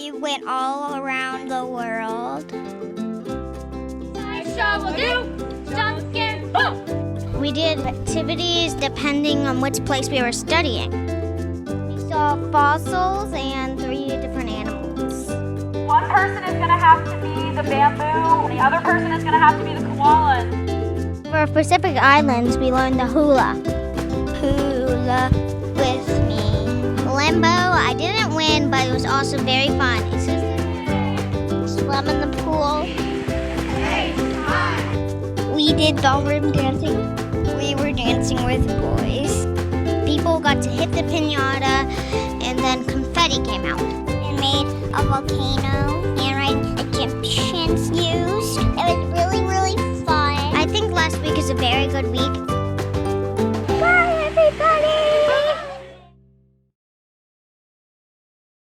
We went all around the world. We did activities depending on which place we were studying. We saw fossils and 3 different animals. One person is going to have to be the bamboo, the other person is going to have to be the koala. For Pacific Islands, we learned the hula. Hula with me. Limbo, I didn't win, but it was also very fun. It's just swim in the pool. We did ballroom dancing. We were dancing with boys. People got to hit the piñata, and then confetti came out. It made a volcano.